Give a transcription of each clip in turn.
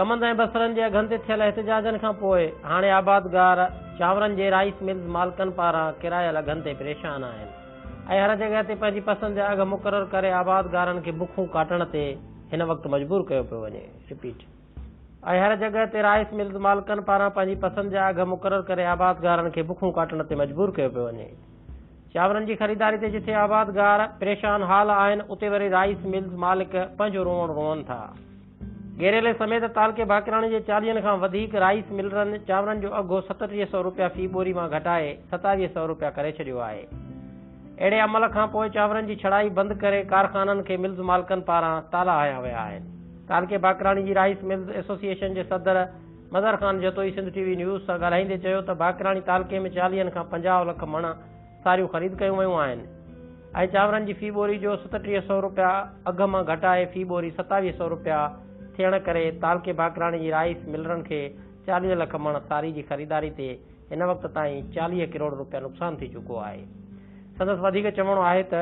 कमंद ऐं बसरनि जे अघनि ते थियल एहतजाजनि खां पोइ हाणे आबादगार चांवरनि जे राइस मिल्स मालिकनि पारां किरायल अघनि ते परेशान आहिनि ऐं हर जॻह ते पंहिंजी पसंदि जा अघ मुक़ररु करे आबादगारनि खे बुखूं काटण ते हिन वक़्तु मजबूर कयो पियो वञे। ऐं हर जॻह ते राइस मिल्स मालिकनि पारां पंहिंजी पसंदि जा अघ मुक़ररु करे आबादगारनि खे बुखूं काटण ते मजबूर कयो पियो वञे। चांवरनि जी ख़रीदारी ते जिथे आबादगार परेशान हाल आहिनि उते वरी राइस मिल्स मालिक पंहिंजो रोअण रोअनि था। गेरेले समेत तालके भाकराणी जे 40 खां वधीक राइस मिलरनि चांवरनि जो अघो 3700 रुपया फी बोरी मां घटाए 2700 रुपया करे छॾियो आहे। अहिड़े अमल खां पोइ चांवरनि जी छड़ाई बंदि करे कारखाननि खे मिल्स मालिकनि पारां ताला हया विया आहिनि। तालके भाकराणी जी राइस मिल्स एसोसिएशन जे सदर मदर ख़ान जतोई सिंध टीवी न्यूज़ सां ॻाल्हाईंदे चयो त भाकराणी तालके में 40 खां 50 लख मण सारियूं ख़रीद कयूं वयूं आहिनि ऐं चांवरनि जी फी बोरी जो 3700 रुपया अघ मां घटाए फी बोरी 2700 रुपया थियण करे तालके भाकराणी जी राइस मिलरनि खे 40 लख मण सारी जी ख़रीदारी ते हिन वक़्त ताईं 40 करोड़ रुपया नुक़सान थी चुको आहे। संदसि वधीक चवणो आहे त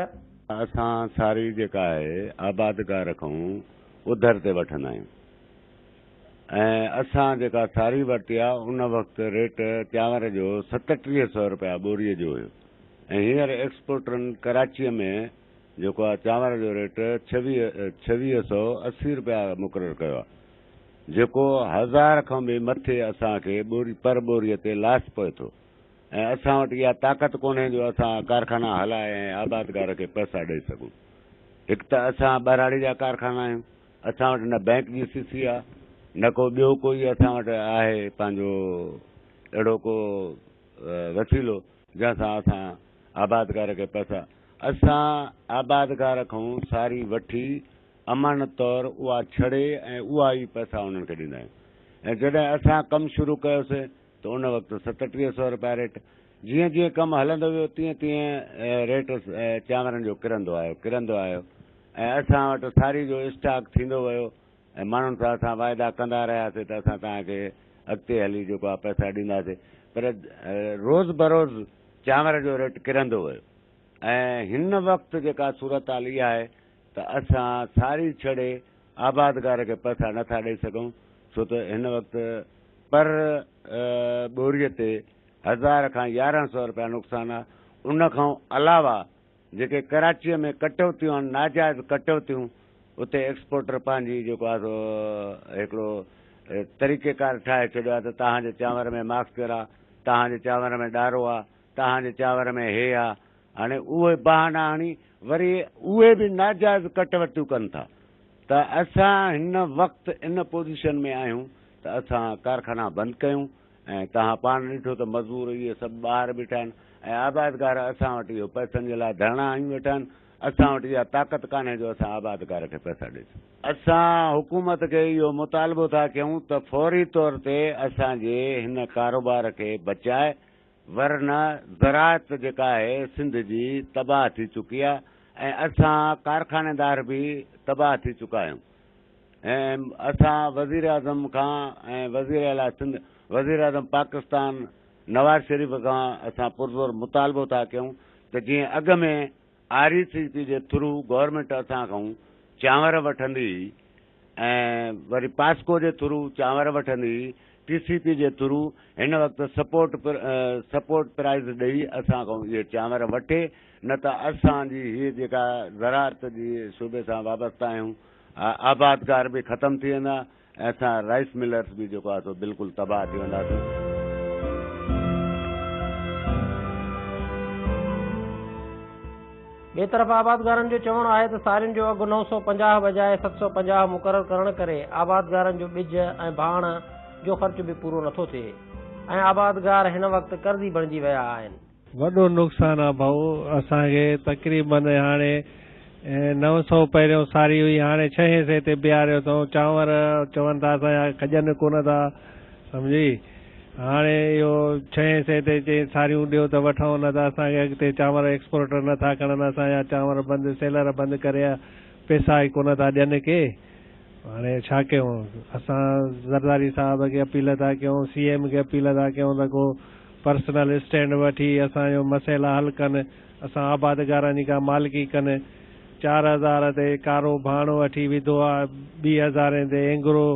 असां सारी जेका आहे आबादगार खां उधर ते वठंदा आहियूं ऐं असां जेका सारी वरिती आहे उन वक़्तु रेट चांवर जो 3700 रुपया बोरीअ जो हुयो ऐं हींअर एक्सपोर्टरनि कराचीअ में जेको आहे चांवर जो रेट 2680 रुपया मुक़ररु कयो आहे, जेको 1000 खां बि मथे असांखे बोरी पर बोरीअ ते लास पए थो ऐं असां वटि इहा ताक़त कोन्हे जो असां कारखाना हलाए ऐं आबादगार खे पैसा ॾेई सघूं। हिकु त असां ॿराड़ी जा कारखाना आहियूं, असां वटि न बैंक जी सीसी आहे न को ॿियो कोई असां वटि आहे पंहिंजो अहिड़ो को वसीलो जंहिंसां असां आबादगार खे पैसा असां आबादगार खां सारी वठी अमानत तौर उहा छॾे ऐं उहा ई पैसा उन्हनि खे ॾींदा आहियूं। ऐं जॾहिं असां कमु शुरू कयोसीं त उन वक़्तु 3700 रुपया रेट, जीअं जीअं कमु हलंदो वियो तीअं तीअं रेट चांवरनि जो किरंदो आयो ऐं असां वटि सारी जो स्टॉक थींदो वियो ऐं माण्हुनि सां असां वाइदा कंदा रहियासीं त असां तव्हांखे अॻिते हली जेको आहे पैसा ॾींदासीं, पर रोज़ बरोज़ चांवर जो रेट किरंदो वियो ऐं हिन वक़्तु जेका सूरत हाल इहा आहे त असां सारी छॾे आबादगार खे पैसा नथा ॾेई सघूं छो त हिन वक़्तु पर बोरीअ ते 1000 खां 1100 रुपया नुक़सानु आहे। उन खां अलावा जेके कराचीअ में कटौतियूं आहिनि, नाजाइज़ कटौतियूं, उते एक्सपोर्टर पंहिंजी जेको आहे सो हिकिड़ो तरीक़ेकार ठाहे छॾियो आहे त तव्हांजे चांवर में मॉइस्चर आहे, तव्हांजे चांवर में ॾारो आहे, तव्हांजे चांवर में हे आहे। हाणे उहे बहाना आणी वरी उहे बि नाजाइज़ कटवतियूं कनि था त असां हिन वक़्तु इन पोज़ीशन में आहियूं त असां कारखाना बंदि कयूं ऐं तव्हां पाण ॾिठो त मज़दूर इहे सभु ॿाहिरि बीठा आहिनि ऐं आबादगार असां वटि इहो पैसनि जे लाइ धरना आहियूं वेठा आहिनि। असां वटि इहा ताक़त कान्हे जो असां आबादगार खे पैसा ॾेई सघूं। असां हुकूमत खे इहो मुतालबो था कयूं त फौरी तौर ते असांजे हिन कारोबार खे बचाए, वरना ज़राअत जेका आहे सिंध जी तबाह थी चुकी आहे ऐं असां कारखानेदार बि तबाह थी चुका आहियूं। ऐं असां वज़ीर आज़म खां ऐं वज़ीर आला सिंध वज़ीर आज़म पाकिस्तान नवाज़ शरीफ़ खां असां पुरज़ोर मुतालबो था कयूं त जीअं अॻ में RECP जे थ्रू गवर्नमेंट असां खां चांवर वठंदी ऐं वरी पास्को जे थ्रू चांवर वठंदी, TCP जे थ्रू हिन वक़्तु सपोर्ट प्राइज़ ॾेई असां खां इहे चांवर वठे, न त असांजी हीअ जेका ज़राअत जी सूबे सां वाबस्ता आहियूं आबादगार बि ख़तमु थी वेंदा ऐं असां राइस मिलर्स बि जेको आहे सो बिल्कुलु तबाह थी वेंदासीं। ॿिए तरफ़ आबादगारनि जो चवणु आहे त सारियुनि जो अघु 950 बजाए 750 मुक़ररु करण करे आबादगारनि जो ॿिज ऐं भाण जो ख़र्च बि पूरो नथो थिए ऐं आबादगार हिन वक़्तु कर्ज़ी बणिजी विया आहिनि। वॾो नुक़सानु आहे भाऊ असांखे तक़रीबन हाणे 900 पहिरियों सारी हुई, हाणे 600 ते बीहारियो अथऊं। चांवर चवनि था असांजा खजनि कोन था, सम्झी, हाणे इहो 600 ते चई सारियूं ॾियो त वठूं, न त असांखे अॻिते चांवर एक्सपोर्टर नथा खणनि, असांजा चांवर बंदि सेलर बंदि करे पैसा ई कोन था ॾियनि के। हाणे छा कयूं? असां ज़रदारी साहब खे अपील था कयूं, CM खे अपील था कयूं त को पर्सनल स्टैंड वठी असांजो मसइला हल कनि, असां आबादगारनि जी का मालिकी कनि। 4000 ते कारो भाणो वठी विधो आहे, 2000 ते एंग्रो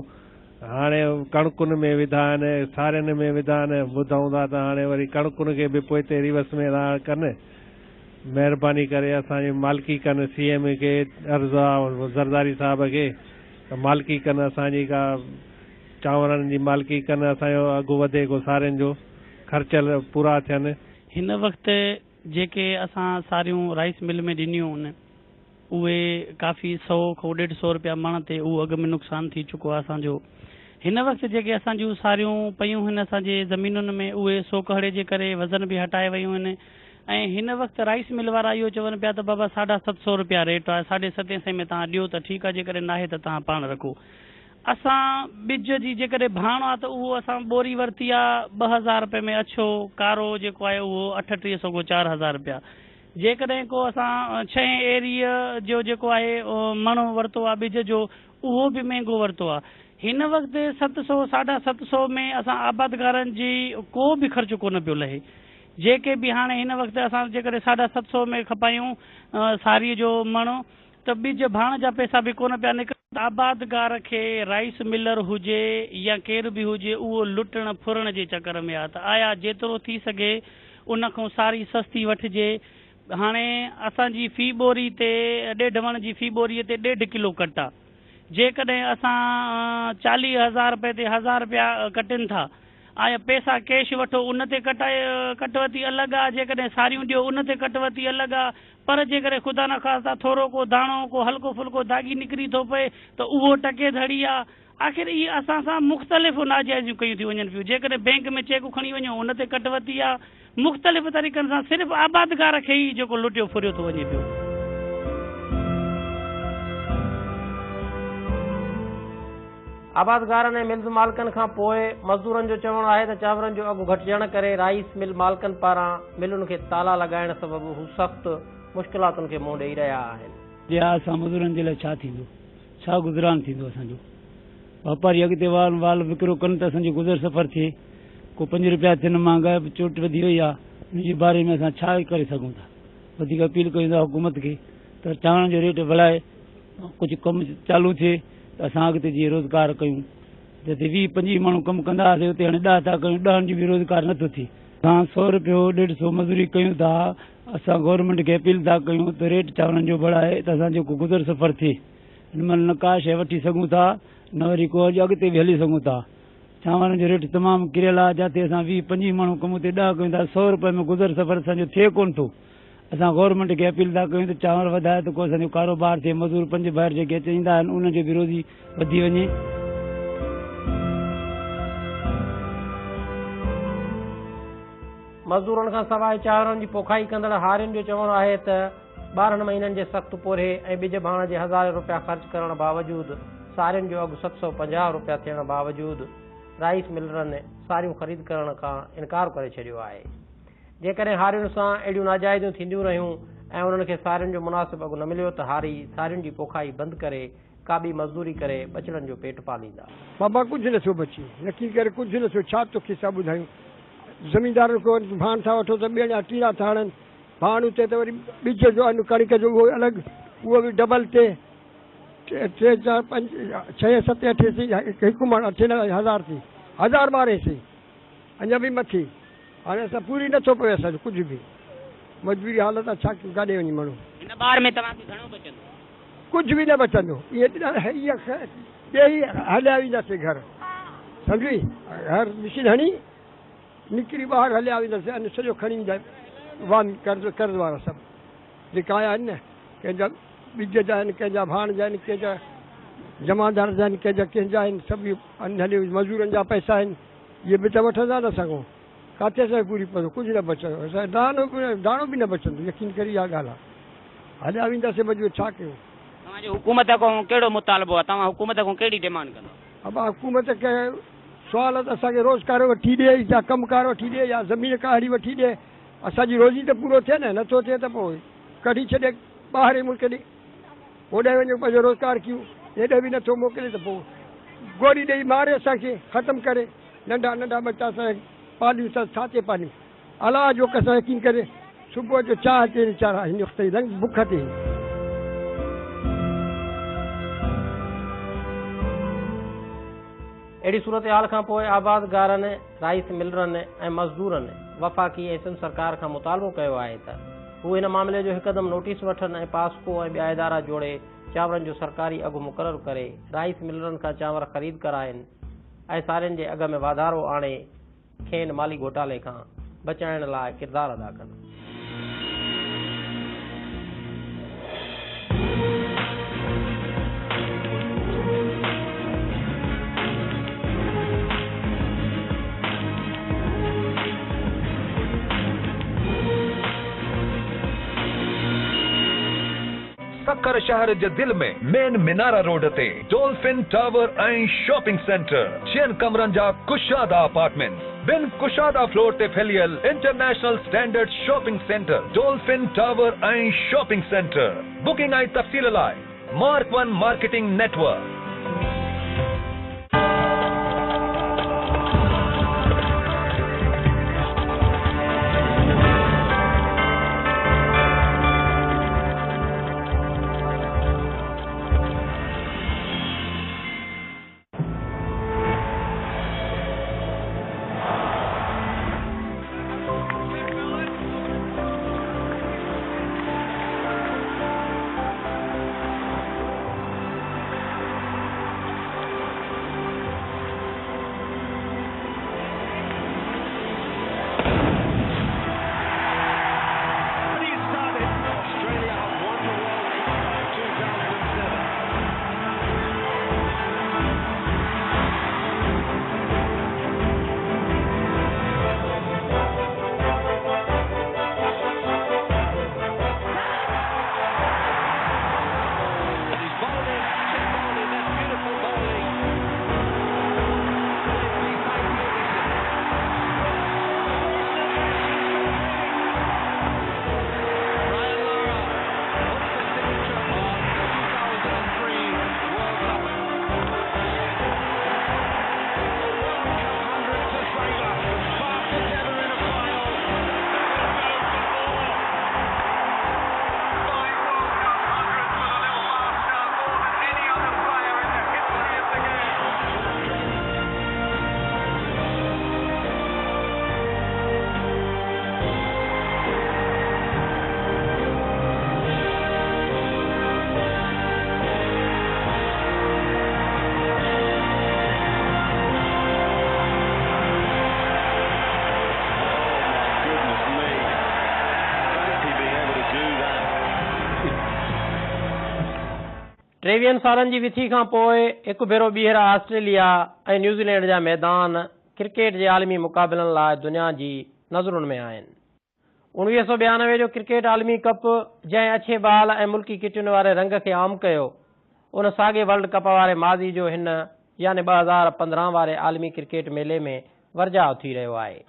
हाणे कणकुनि में विधा आहिनि, सारियुनि में विधा आहिनि, ॿुधूं था त हाणे वरी कणकुनि खे बि पोइ ते रिवर्स में था कनि। महिरबानी करे असांजी मालिकी कनि, CM खे अर्ज़ु आहे ज़रदारी साहिब खे मालिकी कनि, असांजी का चांवरनि जी मालिकी कनि, असांजो अघु वधे को सारियुनि जो ख़र्चल पूरा थियनि। हिन वक़्तु जेके असां सारियूं राइस मिल में ॾिनियूं आहिनि उहे काफ़ी 100 खां 150 रुपया मण ते उहो अघ में नुक़सानु थी चुको आहे असांजो। हिन वक़्तु जेके असांजूं सारियूं पयूं आहिनि असांजे ज़मीनुनि में उहे सोकहड़े जे करे वज़न बि हटाए वियूं आहिनि ऐं हिन वक़्तु राइस मिल वारा इहो चवनि पिया त बाबा 750 रुपया रेट आहे, 750 में तव्हां ॾियो त ठीकु आहे, जेकॾहिं नाहे त तव्हां पाण रखो। असां ॿिज जी जेकॾहिं भाण आहे त उहो असां बोरी वरिती आहे 2000 रुपये में, अछो कारो जेको आहे उहो 3800 खां 4000 रुपया। जेकॾहिं को असां 6 एरिया जो जेको आहे मण वरितो आहे ॿिज जो उहो बि महांगो वरितो आहे। हिन वक़्तु 700 750 में असां आबादगारनि जी को बि ख़र्चु कोन पियो लहे। जेके बि हाणे हिन वक़्तु असां जेकॾहिं 750 में खपायूं सारीअ जो मण त ॿिज भाण जा पैसा बि कोन पिया निकिरनि। आबादगार खे राइस मिलर हुजे या केर बि हुजे उहो लुटण फुरण जे चकर में आहे त आया जेतिरो थी सघे उन खां सारी सस्ती वठिजे। हाणे असांजी फी बोरी ते 1.5 वण जी फी बोरीअ ते 1.5 किलो कट आहे। जेकॾहिं असां 40,000 रुपए ते 1000 रुपया कटनि था, आया पैसा कैश वठो उन ते कटवती अलॻि आहे, जेकॾहिं सारियूं ॾियो उन ते कटवती अलॻि आहे। पर जेकॾहिं ख़ुदा न ख़ास्ता थोरो को दाणो को हल्को फुल्को दागी निकिरी थो पए त उहो टके धड़ी आहे। आख़िर इहे असां सां मुख़्तलिफ़ नाजाइज़ियूं कयूं थी वञनि पियूं। जेकॾहिं बैंक में चेक खणी वञो उन ते कटवती आहे। मुख़्तलिफ़ तरीक़नि सां सिर्फ़ु आबादगार खे ई जेको लुटियो फुरियो थो वञे पियो। आबादगारनि ऐं मिल्स मालिकनि खां पोइ मज़दूरनि जो चवणु आहे त चांवरनि जो अघु घटिजण करे राइस मिल मालिकनि पारां मिलुनि खे ताला लॻाइण सबबु हू सख़्तु मुश्किलातुनि खे मुंहुं ॾेई रहिया आहिनि। असां मज़दूरनि जे लाइ छा थींदो, छा गुज़रान थींदो असांजो? वापारी अॻिते वाल विकिरो कनि त असांजो गुज़र सफ़र थिए। को 5 रुपया थियनि, महांगाई बि चोट वधी वई आहे, उनजे बारे में असां छा करे सघूं था? वधीक अपील कयूं था हुकूमत खे त चांवरनि जो रेट बढ़ाए, कुझु कमु चालू थिए त असां अॻिते जीअं रोज़गार कयूं। जिते 20-25 माण्हू कमु कंदा हुआसीं उते हाणे 10 था कयूं, 10 जो बि रोज़गार नथो थिए। असां 100 रुपयो 150 मज़ूरी कयूं था। असां गवर्नमेंट खे अपील था कयूं त रेट चांवरनि जो बढ़ाए त असांजो को गुज़र सफ़र थिए। हिन महिल न का शइ वठी सघूं था, न वरी को अॼु अॻिते बि हली सघूं था। चांवरनि जो रेट तमामु किरियल आहे, जिते असां 20-25 माण्हू कमु उते 10 कयूं था। 100 रुपये में गुज़र सफ़र असांजो थिए कोन थो। असां गवर्नमेंट खे अपील था कयूं त चांवर वधाए त को असांजो कारोबार थिए, मज़दूर 5 ॿाहिरि जेके अची ईंदा आहिनि उनजो बि रोज़ी वधी वञे। मज़दूरनि खां सवाइ चांवरनि जी पोखाई कंदड़ हारियुनि जो चवणु आहे त 12 महीननि जे सख़्तु पोरे ऐं ॿिज भाण जे 1000 रुपया ख़र्च करण बावजूदि सारियुनि जो अघु 750 रुपया थियण बावजूदि राइस मिलरनि सारियूं ख़रीद करण खां इनकार करे छॾियो आहे। जेकॾहिं हारियुनि सां अहिड़ियूं नाजाइज़ियूं थींदियूं रहियूं ऐं उन्हनि खे सारियुनि जो मुनासिबु अघु न मिलियो त हारी सारियुनि जी पोखाई बंदि करे का बि मज़दूरी करे बचड़नि जो पेट पालींदा। बाबा कुझु नथो बचे, यकीन करे कुझु नथो। छा तोखे सभु ॿुधायूं? ज़मीनदारनि को भाण था वठो त ॿिया टीरा था हणनि, भाण उते त वरी ॿिज जो कणिक जो उहो अलॻि, उहो बि डबल ते 3 4 5 6 7 8 हिकु मण 1000 थी 1012 थी अञा बि मथे। हाणे असां पूरी नथो पए असांजो कुझु बि, मजबूरी हालत आहे। छा काॾे वञी माण्हू? हिन बार में तव्हांखे घणो बचंदो? कुझु बि न बचंदो। इहे ॿई हलिया वेंदासीं घर, सम्झी? घर मशीन हणी निकिरी ॿाहिरि हलिया वेंदासीं अने सॼो खणी ईंदा वान कर्ज़ वारा सभु जेका आया आहिनि न, कंहिंजा ॿिज जा आहिनि, कंहिंजा भाण जा आहिनि, कंहिंजा जमादार जा आहिनि, कंहिंजा आहिनि, सभु हले मज़दूरनि जा पैसा आहिनि। इहे बि त वठंदा न सघूं, किथे असांखे पूरी पवंदो? कुझु न बचंदो, असांखे दाणो बि न बचंदो। यकीन करी इहा ॻाल्हि आहे। हलिया वेंदासीं मजबूर छा कयूं? तव्हांजो हुकूमत खां कहिड़ो मुतालबो आहे? तव्हां हुकूमत खां कहिड़ी डिमांड कंदो? अब हुकूमत खे सुवाल त असांखे रोज़गार वठी ॾिए या कमुकार वठी ॾिए या ज़मीन काड़ी वठी ॾिए। असांजी रोज़ी त पूरो थिए न, नथो थिए त पोइ कढी छॾे ॿाहिरि मुल्क ॾे, होॾे वञो पंहिंजो रोज़गार कयूं। हेॾे बि नथो मोकिले त पोइ गोरी ॾेई मारे असांखे ख़तमु करे। नंढा नंढा बच्चा असांखे पालियूं त छा थिए पालियूं? अलाह जो कसम यकीन करे सुबुह जो चाह ते वीचारा हिन वक़्तु रंग बुख ते। अहिड़ी सूरत हाल खां पोइ आबादगारनि, राइस मिलरनि ऐं मज़दूरनि वफ़ाक़ी ऐं सिंध सरकार खां मुतालबो कयो आहे त हू हिन मामले जो हिकदमि नोटिस वठनि ऐं पास्को ऐं ॿिया इदारा जोड़े चांवरनि जो सरकारी अघु मुक़ररु करे राइस मिलरनि खां चांवर ख़रीद कराइनि ऐं सारियुनि जे अघ में वाधारो आणे खेनि माली घोटाले खां बचाइण लाइ किरदारु अदा कनि। सखर शहर जे दिल में मेन मिनारा रोड ते डोल्फिन टावर ऐं शॉपिंग सेंटर 6 कमरनि जा कुशादा अपार्टमेंट बिन कुशादा फ्लोर ते फैलियल international standard shopping centre Dolphin Tower ऐं शॉपिंग सेंटर। बुकिंग ऐं तफ़सील लाइ मार्क 1 मार्केटिंग नेटवर्क। टेवीह सालनि जी विथी खां पोइ हिकु भेरो ॿीहर ऑस्ट्रेलिया ऐं न्यूज़ीलैंड जा मैदान क्रिकेट जे आलमी मुक़ाबलनि लाइ दुनिया जी नज़रुनि में आहिनि। 1992 जो क्रिकेट आलमी कप जंहिं अछे बाल ऐं मुल्की किटियुनि वारे रंग खे आम कयो, उन साॻे वर्ल्ड कप वारे माज़ी जो हिन यानी 2015 वारे आलमी क्रिकेट मेले में वर्जाउ थी रहियो आहे।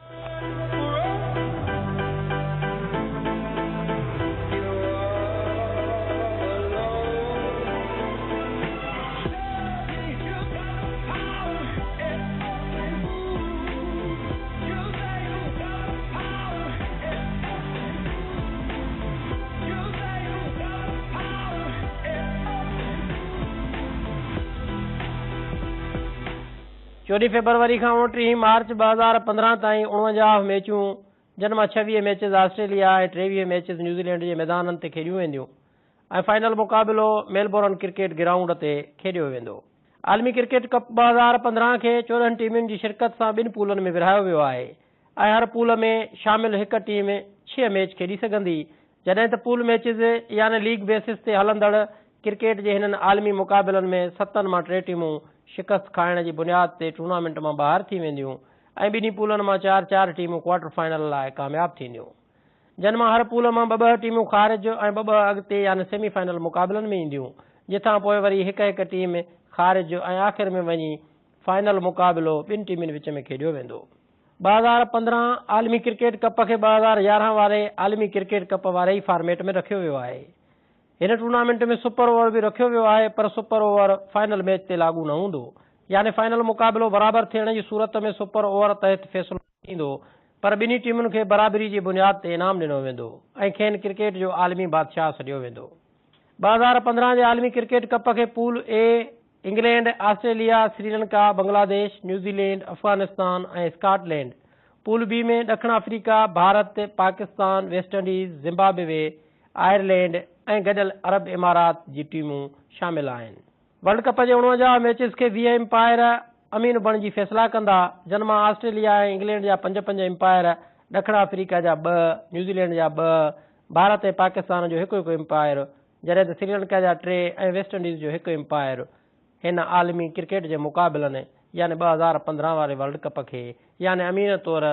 चोॾहीं फरवरी खां 29 मार्च 2015 ताईं 49 मैचूं, जिन मां 26 मैचिस ऑस्ट्रेलिया ऐं 23 मैचिस न्यूज़ीलैंड जे मैदाननि ते खेॾियूं वेंदियूं ऐं फाइनल मुक़ाबिलो मेलबोर्न क्रिकेट ग्राउंड ते खेॾियो वेंदो। आलमी क्रिकेट कप 2015 खे 14 टीमुनि जी शिरकत सां 2 पूलनि में विरहायो वियो आहे ऐं हर पूल में शामिल हिकु टीम 6 मैच खेॾी सघंदी, जॾहिं त पूल मैचिस यानी लीग बेसिस ते हलंदड़ क्रिकेट जे हिननि आलमी मुक़ाबलनि में 7 मां 3 टीमूं शिकस्त खाइण जी बुनियाद ते टूर्नामेंट मां ॿाहिरि थी वेंदियूं ऐं 2 पूलनि मां 4 टीमूं क्वार्टर फाइनल लाइ कामयाबु थींदियूं, जिन मां हर पूल मां 2 टीमूं ख़ारिज ऐं 2 अॻिते यानी सेमीफाइनल मुक़ाबलनि में ईंदियूं, जिथां पोइ वरी हिकु टीम ख़ारिज ऐं आख़िर में वञी फाइनल मुक़ाबिलो 2 टीमुनि विच में खेॾियो वेंदो। 2015 आलमी क्रिकेट कप खे 2011 वारे आलमी क्रिकेट कप वारे ई फॉर्मेट में रखियो वियो आहे। हिन टूर्नामेंट में सुपर ओवर बि रखियो वियो आहे, पर सुपर ओवर फाइनल मैच ते लागू न हूंदो, यानी फाइनल मुक़ाबिलो बराबरि थियण जी सूरत में सुपर ओवर तहत फ़ैसिलो थींदो, पर 2 टीमुनि खे बराबरी जी बुनियाद ते इनाम ॾिनो वेंदो ऐं खेनि क्रिकेट जो आलमी बादशाह सॾियो वेंदो। 2015 जे आलमी क्रिकेट कप खे pool A England, Australia, Sri Lanka, Bangladesh, New Zealand, Afghanistan ऐं स्कॉटलैंड। पूल बी में ॾखण Africa, Bharat, Pakistan, West Indies, Zimbabwe, Ireland ऐं गॾियल अरब इमारात जी टीमूं शामिल आहिनि। वर्ल्ड कप जे 49 मैचिस खे 20 एम्पायर अमीन बणिजी फ़ैसिला कंदा। जनमा ऑस्ट्रेलिया ऐं इंग्लैंड जा 5-5 एम्पायर, ॾखण अफ्रीका जा 2, न्यूज़ीलैंड जा 2, भारत ऐं पाकिस्तान जो 1-1 एम्पायर, जॾहिं त श्रीलंका जा 3 ऐं वेस्ट इंडीज़ जो 1 एम्पायर हिन आलमी क्रिकेट जे मुक़ाबलनि यानी 2015 वारे वर्ल्ड कप खे यानी अमीन तौर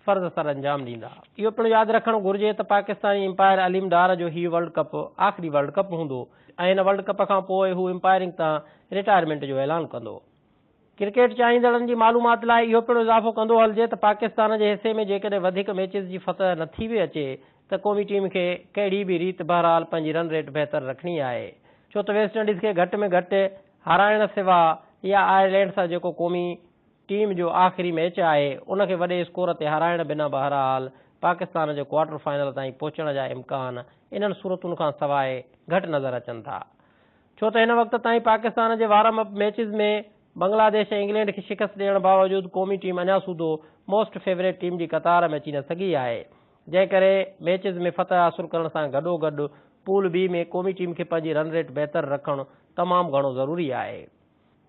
फर्ज़ सर अंजाम ॾींदा। इहो पिणु यादि रखणु घुरिजे त पाकिस्तानी एम्पायर अलीम डार जो हीउ वर्ल्ड कप आख़िरी वर्ल्ड कप हूंदो ऐं हिन वर्ल्ड कप खां पोइ हू एम्पायरिंग तां रिटायरमेंट जो ऐलान कंदो। क्रिकेट चाहींदड़नि जी मालूमात लाइ इहो पिणु इज़ाफ़ो कंदो हलिजे त पाकिस्तान जे हिसे में जेकॾहिं वधीक मैचिस जी फतह नथी बि अचे त क़ौमी टीम खे कहिड़ी बि रीति बहरहाल पंहिंजी रन रेट बहितर रखणी आहे, छो त वेस्ट इंडीज़ खे घटि में घटि हाराइण सिवा या आयरलैंड सां जेको क़ौमी टीम जो आख़िरी मैच आहे उनखे वॾे स्कोर ते हाराइण बिना बहरहाल पाकिस्तान जे क्वार्टर फाइनल ताईं पहुचण जा इम्कान इन्हनि सूरतुनि खां सवाइ घटि नज़र अचनि था, छो त हिन वक़्त ताईं पाकिस्तान जे वार्म अप मैचिस में बांग्लादेश ऐं इंग्लैंड खे शिकस्त ॾियण बावजूदि क़ौमी टीम अञा सूधो मोस्ट फेवरेट टीम जी क़तार में अची न सघी आहे, जंहिं करे मैचिस में फतह हासिल करण सां गॾोगॾु पूल बी में क़ौमी टीम खे पंहिंजी रन रेट बहितर रखणु तमामु घणो ज़रूरी आहे,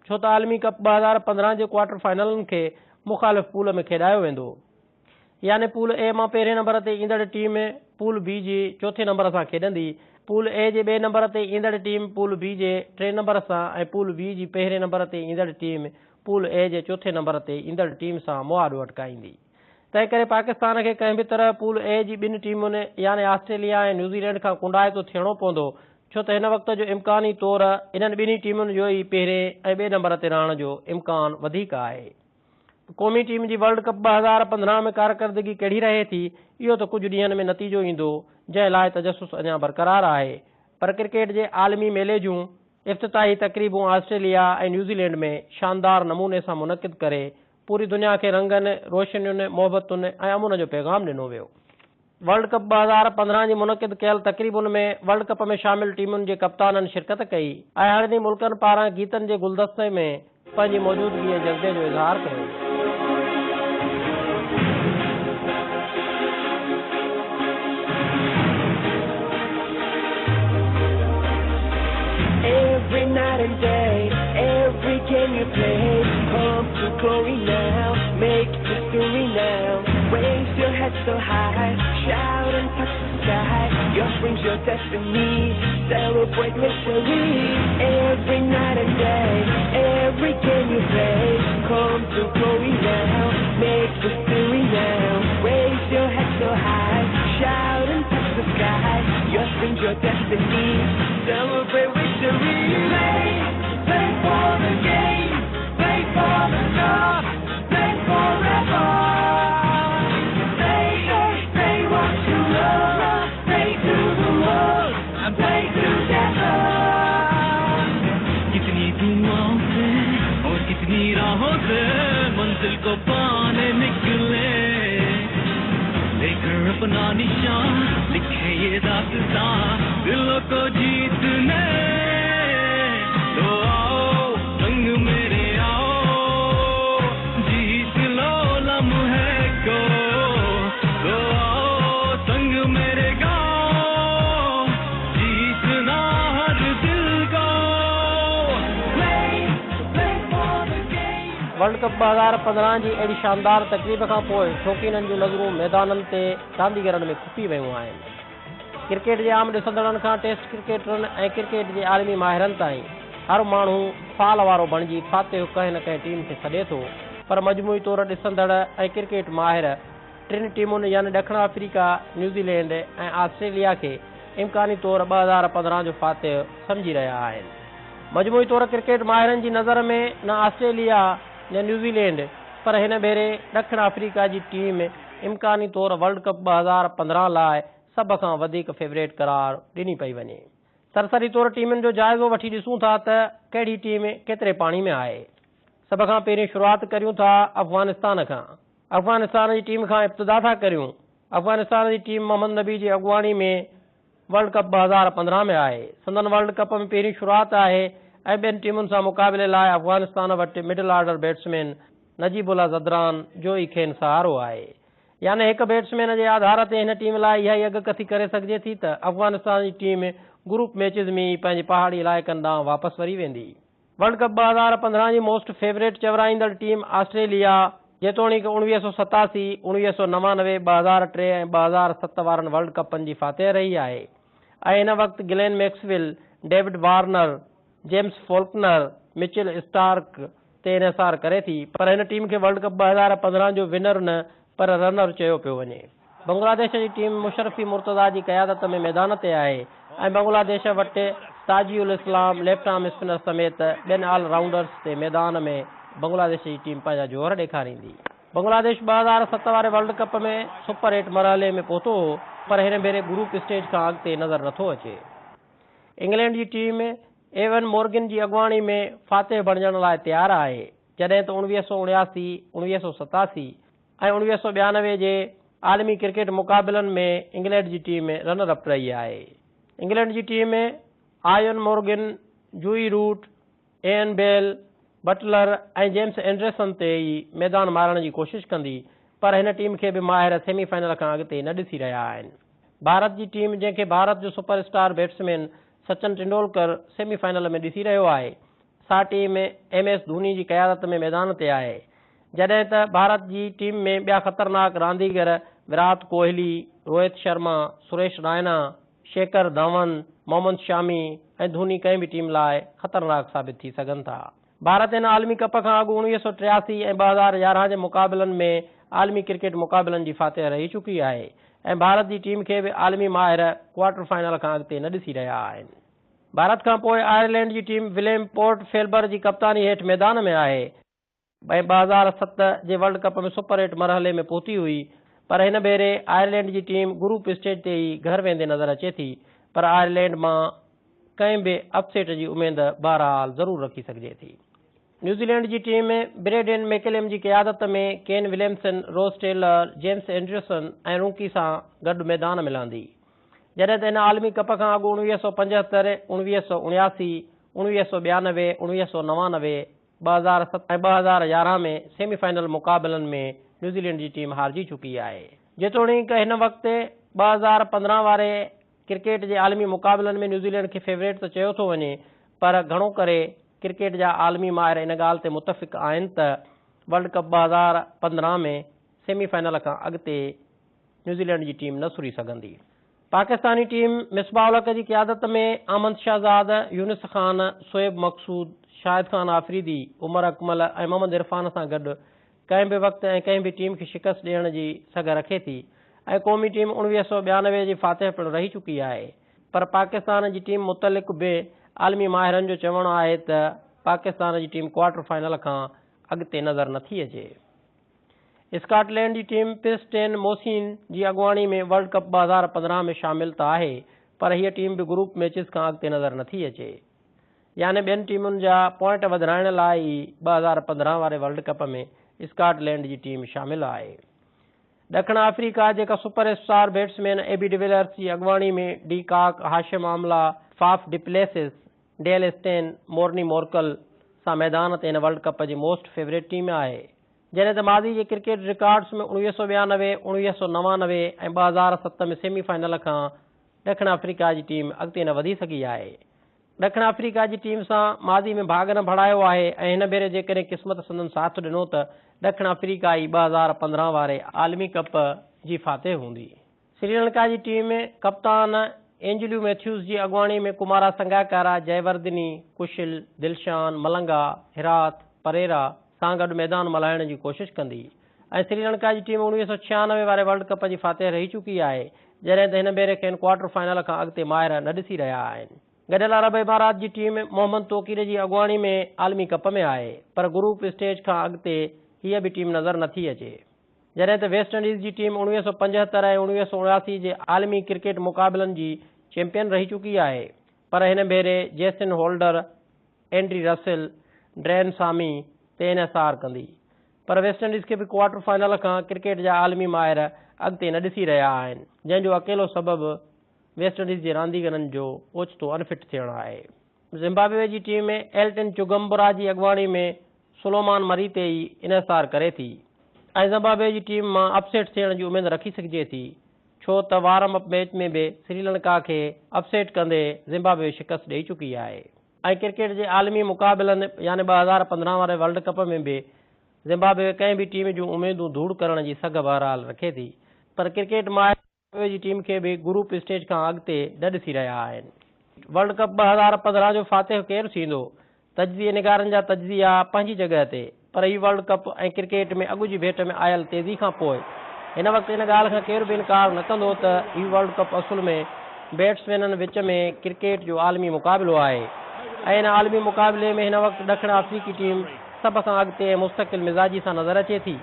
छो त आलमी कप 2015 जे क्वार्टर फाइनलनि खे मुख़ालिफ़ पूल में खेॾायो वेंदो, यानी पूल ए मां पहिरें नंबर ते ईंदड़ टीम पूल बी जी चोथे नंबर सां खेॾंदी, पूल ए जे ॿिए नंबर ते ईंदड़ टीम पूल बी जे 3 नंबर सां ऐं पूल बी जी पहिरें नंबर ते ईंदड़ टीम पूल ए जे चोथे नंबर ते ईंदड़ टीम सां मुआदो अटकाईंदी। तंहिं करे पाकिस्तान खे कंहिं बि तरह पूल ए जी 2 टीमुनि यानी ऑस्ट्रेलिया ऐं न्यूज़ीलैंड खां कुंडाइतो थियणो पवंदो, छो त हिन वक़्त जो इम्कानी तौर इन्हनि ॿिन्ही टीमुनि जो ई पहिरें ऐं ॿिए नंबर ते रहण जो इम्कान वधीक आहे। क़ौमी टीम जी वर्ल्ड कप 2015 में कारकर्दगी कहिड़ी रहे थी इहो त कुझु ॾींहनि में नतीजो ईंदो, जंहिं लाइ तजसुस अञा बरक़रार आहे, पर क्रिकेट जे आलमी मेले जूं इफ़्तिताही तक़रीबूं ऑस्ट्रेलिया ऐं न्यूज़ीलैंड में शानदार नमूने सां मुनक़िद करे पूरी दुनिया खे रंगनि, रोशनियुनि, मोहबतुनि ऐं अमुन जो पैगाम ॾिनो वियो। वर्ल्ड कप 2015 जी मुनक़िद कयल तक़रीबुनि में वर्ल्ड कप में शामिल टीमुनि जे कप्ताननि शिरकत कई ऐं हरनी मुल्कनि पारां गीतनि जे गुलदस्ते में पंहिंजी मौजूदगी ऐं जज़्बे जो इज़हार कयो। Every night and day, every game you play, come to glory now, make history now, raise your head so high, shout and touch the sky, yours brings your destiny, celebrate victory. Every night and day, every game you play, come to glory now, make history now, raise your head so high, shout and touch the sky, yours brings your destiny, celebrate victory. Play for the game, play for the cup, play forever. Play what you love, play to the world, and play together. कितनी दुआओं से और कितनी राहों से मंजिल को पाने निकले, लेकर अपना निशान लिखे ये दास्तां दिलों को जीतने। तो आओ संग मेरे आओ, जीत लो लम्हे को, तो आओ संग मेरे गाओ, जीतना हर दिल को। वर्ल्ड कप 2015 जी अहिड़ी शानदार तक़रीब खां पोइ शौक़ीननि जूं नज़रूं मैदाननि ते रांदीगरनि में खुपी वियूं आहिनि। क्रिकेट जे आम ॾिसंदड़नि खां टेस्ट क्रिकेटरनि ऐं क्रिकेट जे आलमी माहिरनि ताईं हर माण्हू फाल वारो बणिजी फाते कंहिं न कंहिं टीम खे सॾे थो, पर मजमूई तौर ॾिसंदड़ ऐं क्रिकेट माहिर 3 टीमुनि यानी ॾखण अफ्रीका, न्यूज़ीलैंड ऐं ऑस्ट्रेलिया खे इम्कानी तौर 2015 जो फातिह सम्झी रहिया आहिनि। मजमूई तौर क्रिकेट माहिरनि जी नज़र में न ऑस्ट्रेलिया न न्यूज़ीलैंड पर हिन भेरे ॾखण अफ्रीका जी टीम इम्कानी तौर वर्ल्ड कप 2015 लाइ सभ खां वधीक फेवरेट करार ॾिनी पई वञे। सरसरी तौर टीमुनि जो जाइज़ो वठी ॾिसूं था त कहिड़ी टीम केतिरे पाणी में आहे। सभ खां पहिरीं शुरूआति करियूं था अफ़गानिस्तान खां। अफ़गानिस्तान जी टीम खां इब्तिदा था करियूं। अफ़गानिस्तान जी टीम मोहम्मद नबी जी अॻुवाणी में वर्ल्ड कप 2015 में आहे। संदन वर्ल्ड कप में पहिरीं शुरूआति आहे ऐं ॿियनि टीमुनि सां मुक़ाबले लाइ अफ़गानिस्तान वटि middle order batsman Najibullah Zadran जो ई खेनि सहारो आहे। यानी हिकु बैट्समैन जे आधार ते हिन टीम लाइ इहा ई अॻकथी करे सघिजे थी त अफ़गानिस्तान जी टीम ग्रुप मैचिस में पंहिंजे पहाड़ी इलाइक़नि ॾांहुं वापसि वरी वेंदी। वर्ल्ड कप 2015 जी मोस्ट फेवरेट चवराईंदड़ टीम ऑस्ट्रेलिया जेतोणीकि 1987, 1999, 2003 ऐं 2007 वारनि वर्ल्ड कपनि जी फातेह रही आहे ऐं हिन वक़्तु Glenn Maxwell, David Warner, James Faulkner, Mitchell Starc ते इनसार करे थी, पर हिन टीम खे वर्ल्ड कप 2015 जो विनर न पर रनर चयो पियो वञे। बांग्लादेश जी टीम मुशरफी मुर्तज़ा जी क़यादत में मैदान ते आहे ऐं बांग्लादेश वटि ताजी ul Islam, left arm spinner समेत ॿियनि ऑल राउंडर्स ते मैदान में बांग्लादेश जी टीम पंहिंजा जोहर ॾेखारींदी। बांग्लादेश 2007 वारे वर्ल्ड कप में सुपर 8 मरहले में पहुतो हो, पर हिन भेरे ग्रुप स्टेज खां अॻिते नज़र नथो अचे। इंग्लैंड जी टीम एवन मॉर्गन जी अॻुवाणी में फातेह बणजण लाइ तयारु आहे, जॾहिं त 1979, 1987 ऐं 1992 जे आलमी क्रिकेट मुक़ाबलनि में इंग्लैंड जी टीम रनर अप रही आहे। इंग्लैंड जी टीम आयन मॉर्गन, जूई रूट, एन बेल, बटलर ऐं जेम्स एंडरसन ते ई मैदान मारण जी कोशिश कंदी, पर हिन टीम खे बि माहिर सेमीफाइनल खां अॻिते न ॾिसी रहिया आहिनि। भारत जी टीम, जंहिंखे भारत जो superstar batsman Sachin Tendulkar semifinal में ॾिसी रहियो आहे, सा टीम MS धोनी जी क़यादत में मैदान ते आहे, जॾहिं त भारत जी टीम में ॿिया ख़तरनाक रांदीगर विराट कोहली, रोहित शर्मा, सुरेश रैना, शेखर धवन, मोहम्मद शामी ऐं धोनी कंहिं बि टीम लाइ ख़तरनाक साबित थी सघनि था। भारत हिन आलमी कप खां अॻु 1983 ऐं 2011 जे मुक़ाबलनि में आलमी क्रिकेट मुक़ाबलनि जी फातेह रही चुकी आहे ऐं भारत जी टीम खे बि आलमी माहिर क्वार्टर फाइनल खां अॻिते न ॾिसी रहिया आहिनि। भारत खां पोइ आयरलैंड जी टीम विलियम पोर्ट फेल्बर जी कप्तानी हेठि मैदान में आहे ऐं 2007 जे वर्ल्ड कप में सुपर 8 मरहले में पहुती हुई, पर हिन भेरे आयरलैंड जी टीम ग्रुप स्टेज ते ई घर वेंदे नज़र अचे थी, पर आयरलैंड मां कंहिं बि अपसेट जी उमेद बहरहाल ज़रूरु रखी सघिजे थी। न्यूज़ीलैंड जी टीम ब्रेडन मैकेलम जी क़यादत में केन विलियमसन, रोस टेलर, जेम्स एंडरसन ऐं रूकी सां गॾु मैदान में लहंदी, जॾहिं त हिन आलमी कप खां अॻु 1975, 1979, 1992, 1999, 2007 ऐं 2011 में सेमीफाइनल मुक़ाबलनि में न्यूज़ीलैंड जी टीम हारजी चुकी आहे। जेतोणीकि हिन वक़्तु 2015 वारे क्रिकेट जे आलमी मुक़ाबलनि में न्यूज़ीलैंड खे फेवरेट त चयो थो वञे, पर घणो करे क्रिकेट जा आलमी माहिर इन ॻाल्हि ते मुतफ़िक़ आहिनि त वर्ल्ड कप 2015 में सेमीफाइनल खां अॻिते न्यूज़ीलैंड जी टीम न सुरी सघंदी। पाकिस्तानी टीम मिसबाह उल हक़ जी क़यादत में अहमद शहज़ाद, यूनिस खान, शोएब मक़सूद, शाहिद खान आफरीदी, उमर अकमल ऐं मोहम्मद इरफान सां गॾु कंहिं बि वक़्तु ऐं कंहिं बि टीम खे शिकस्त ॾियण जी सघ रखे थी ऐं क़ौमी टीम 1992 जी फातेह पिणु रही चुकी आहे, पर पाकिस्तान जी टीम मुतलिक़ बि आलमी माहिरनि जो चवणु आहे त पाकिस्तान जी टीम क्वार्टर फाइनल खां अॻिते नज़र नथी अचे। स्कॉटलैंड जी टीम पिस्टेन मोसिन जी अॻुवाणी में वर्ल्ड कप 2015 में शामिल त आहे, पर हीअ टीम बि ग्रुप मैचिस खां अॻिते नज़र नथी अचे। यानी ॿियनि टीमुनि जा पॉइंट वधाइण लाइ ई 2015 वारे वर्ल्ड कप में स्कॉटलैंड जी टीम शामिल आहे। ॾखण अफ्रीका जेका सुपरस्टार बैट्समैन एबी डिविलियर्स जी अॻुवाणी में de Kock, Hashim Amla, Faf du Plessis, Dale Steyn, Morne Morkel सां मैदान ते हिन वर्ल्ड कप जी मोस्ट फेवरेट टीम आहे, जॾहिं त माज़ी जे क्रिकेट रिकॉर्ड्स में 1992, 1999 ऐं 2007 में सेमीफाइनल खां ॾखण अफ्रीका जी टीम अॻिते न वधी सघी आहे। ॾखण अफ्रीका जी टीम सां माज़ी में भाग न भड़ायो आहे ऐं हिन भेरे जेकॾहिं क़िस्मत संदन साथ ॾिनो त ॾखण अफ्रीका ई 2015 वारे आलमी कप जी फातेह हूंदी। श्रीलंका जी टीम कप्तान एंजलियो मैथ्यूज़ जी अॻुवाणी में कुमारा संगाकारा, जयवर्धनी, कुशिल, दिलशान, मलंगा, हिरात, परेरा सां गॾु मैदान मल्हाइण जी कोशिश कंदी ऐं श्रीलंका जी टीम 1996 वारे वर्ल्ड कप जी फातेह रही चुकी आहे, जॾहिं त हिन भेरे खेनि क्वार्टर फाइनल खां अॻिते माहिर न ॾिसी रहिया आहिनि। गॾियल अरब इमारात जी टीम मोहम्मद तोकीर जी अॻुवाणी में आलमी कप में आहे, पर ग्रुप स्टेज खां अॻिते हीअ बि टीम नज़र नथी अचे, जॾहिं त वेस्ट इंडीज़ जी टीम 1975 ऐं 1979 जे आलमी क्रिकेट मुक़ाबलनि जी चैंपियन रही चुकी आहे, पर हिन भेरे Jason Holder, Andre Russell, Darren Sammy ते इनसार कंदी, पर वेस्ट इंडीज़ खे बि क्वार्टर फाइनल खां क्रिकेट जा आलमी माहिर अॻिते न ॾिसी रहिया आहिनि, जंहिंजो अकेलो सबबु वेस्ट इंडीज़ जे रांदीगरनि जो ओचितो अनफिट थियणु आहे। ज़िम्बाब्वे जी टीम में एल्टन चुगम्बरा जी अॻुवाणी में सुलोमान मरी ते ई इनसार करे थी ऐं ज़िम्बाब्वे जी टीम मां अपसेट थियण जी उमेद रखी सघिजे थी छो त वार्म अप मैच में बि श्रीलंका खे अपसेट कंदे ज़िम्बाब्वे शिकस्त ॾेई चुकी आहे ऐं क्रिकेट जे आलमी मुक़ाबलनि यानी 2015 वारे वर्ल्ड कप में बि ज़िम्बाब्वे कंहिं बि टीम जूं उमेदूं दूर करण जी सघ बहरहाल रखे थी पर क्रिकेट मां ज़िम्बाब्वे जी टीम खे बि ग्रुप स्टेज खां अॻिते ॾ ॾिसी रहिया आहिनि वर्ल्ड कप 2015 जो फातिह केरु थींदो तजज़िये निगारनि जा तजज़िया पंहिंजी जॻह ते पर हीउ वर्ल्ड कप ऐं क्रिकेट में अॻु जी भेट में आयल तेज़ी खां पोइ हिन वक़्तु इन ॻाल्हि खां केरु बि इनकार न कंदो त हीउ वर्ल्ड कप असुल में बैट्समैननि विच में क्रिकेट जो आलमी मुक़ाबिलो आहे ऐं हिन आलमी मुक़ाबिले में हिन वक़्तु ॾखिण अफ्रीकी टीम सभ खां अॻिते मुस्तक़िल मिज़ाजी सां नज़र अचे थी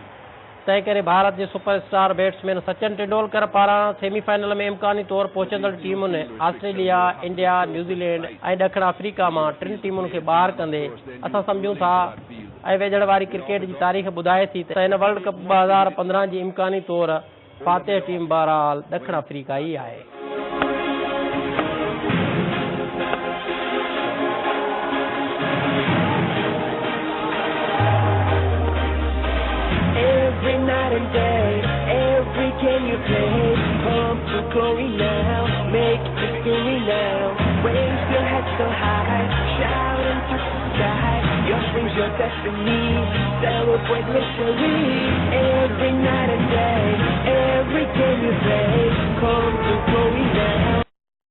तंहिं करे भारत जे सुपरस्टार बैट्समैन सचिन तेंदुलकर पारां सेमीफाइनल में इम्कानी तौरु पहुचंदड़ टीमुनि ऑस्ट्रेलिया इंडिया न्यूज़ीलैंड ऐं ॾखिण अफ्रीका मां 3 टीमुनि खे ॿाहिरि कंदे असां सम्झूं था ऐं वेझड़ वारी क्रिकेट जी तारीख़ ॿुधाए थी त हिन वर्ल्ड कप 2015 जी इम्कानी तौरु फातिह टीम बहरहाल ॾखिण अफ्रीका ई आहे Every night and day, every game you play, come to glory now, make history now. Raise your head so high, shout and touch the sky. Your dreams, your destiny, celebrate victory. Every night and day, every game you play, come